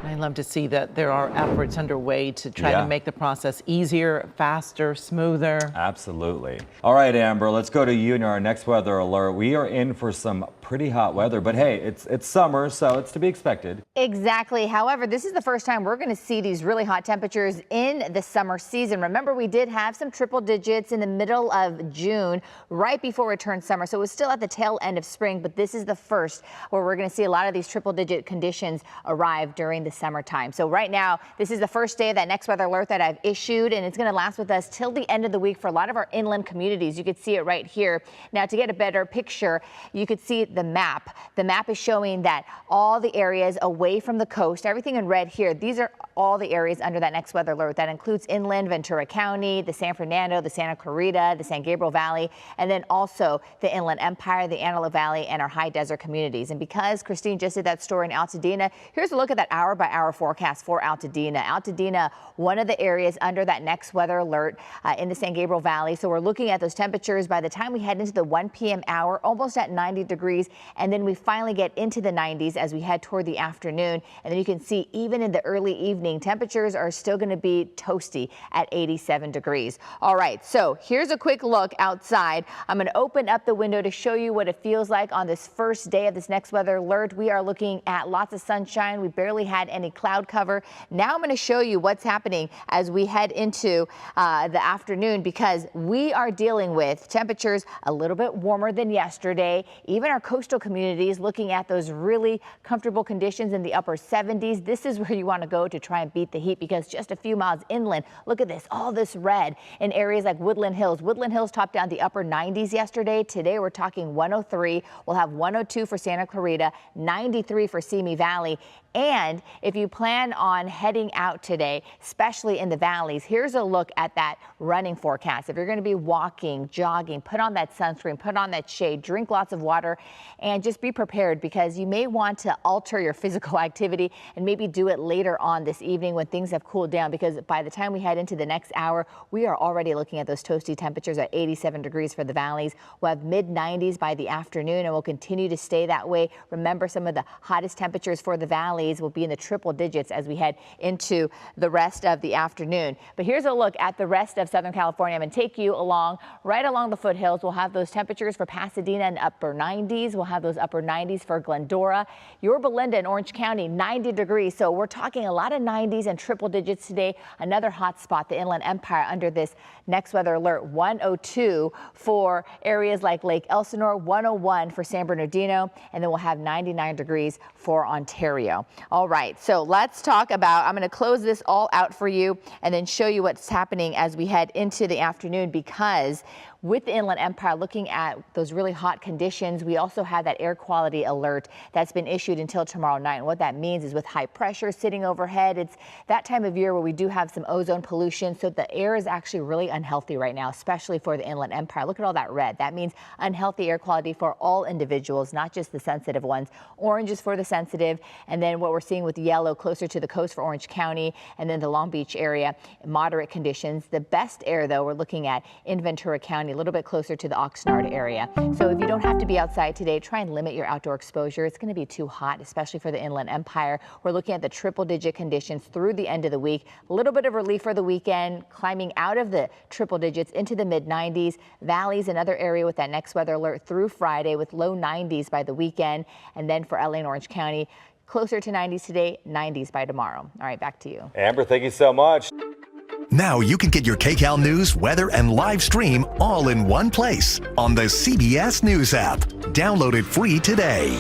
I love to see that there are efforts underway to try to make the process easier, faster, smoother. Absolutely. All right, Amber, let's go to you and our next weather alert. We are in for some pretty hot weather, but hey, it's summer, so it's to be expected. Exactly. However, this is the first time we're going to see these really hot temperatures in the summer season. Remember, we did have some triple digits in the middle of June, right before it turned summer. So it was still at the tail end of spring, but this is the first where we're going to see a lot of these triple digit conditions arrive during the summertime. So right now, this is the first day of that next weather alert that I've issued, and it's going to last with us till the end of the week for a lot of our inland communities. You could see it right here. Now, to get a better picture, you could see the map. The map is showing that all the areas away from the coast, everything in red here, these are all the areas under that next weather alert. That includes inland Ventura County, the San Fernando, the Santa Clarita, the San Gabriel Valley, and then also the Inland Empire, the Antelope Valley, and our high desert communities. And because Christine just did that story in Altadena, here's a look at that hour-by-hour forecast for Altadena. Altadena, one of the areas under that next weather alert in the San Gabriel Valley. So we're looking at those temperatures by the time we head into the 1 p.m. hour, almost at 90 degrees. And then we finally get into the 90s as we head toward the afternoon. And then you can see even in the early evening, temperatures are still going to be toasty at 87 degrees. All right, so here's a quick look outside. I'm going to open up the window to show you what it feels like on this first day of this next weather alert. We are looking at lots of sunshine. We barely had any cloud cover. Now I'm going to show you what's happening as we head into the afternoon, because we are dealing with temperatures a little bit warmer than yesterday. Even our coastal communities looking at those really comfortable conditions in the upper 70s. This is where you want to go to try and beat the heat, because just a few miles inland, look at this, all this red in areas like Woodland Hills. Woodland Hills topped down the upper 90s yesterday. Today we're talking 103. We'll have 102 for Santa Clarita, 93 for Simi Valley. And if you plan on heading out today, especially in the valleys, here's a look at that running forecast. If you're going to be walking, jogging, put on that sunscreen, put on that shade, drink lots of water, and just be prepared, because you may want to alter your physical activity and maybe do it later on this evening when things have cooled down, because by the time we head into the next hour, we are already looking at those toasty temperatures at 87 degrees for the valleys. We'll have mid-90s by the afternoon, and we'll continue to stay that way. Remember, some of the hottest temperatures for the valleys will be in the triple digits as we head into the rest of the afternoon. But here's a look at the rest of Southern California. I'm going to take you along, right along the foothills. We'll have those temperatures for Pasadena in the upper 90s. We'll have those upper 90s for Glendora. Yorba Linda in Orange County, 90 degrees. So we're talking a lot of 90s and triple digits today. Another hot spot, the Inland Empire, under this next weather alert. 102 for areas like Lake Elsinore, 101 for San Bernardino, and then we'll have 99 degrees for Ontario. All right, so let's talk about, I'm going to close this all out for you and then show you what's happening as we head into the afternoon, because with the Inland Empire looking at those really hot conditions, we also have that air quality alert that's been issued until tomorrow night. And what that means is, with high pressure sitting overhead, it's that time of year where we do have some ozone pollution. So the air is actually really unhealthy right now, especially for the Inland Empire. Look at all that red. That means unhealthy air quality for all individuals, not just the sensitive ones. Orange is for the sensitive. And then what we're seeing with yellow closer to the coast for Orange County and then the Long Beach area, moderate conditions. The best air, though, we're looking at in Ventura County, a little bit closer to the Oxnard area. So if you don't have to be outside today, try and limit your outdoor exposure. It's going to be too hot, especially for the Inland Empire. We're looking at the triple digit conditions through the end of the week. A little bit of relief for the weekend, climbing out of the triple digits into the mid 90s. Valleys, another area with that next weather alert through Friday, with low 90s by the weekend. And then for LA and Orange County, closer to 90s today, 90s by tomorrow. All right, back to you. Amber, thank you so much. Now you can get your KCAL news, weather, and live stream all in one place on the CBS News app. Download it free today.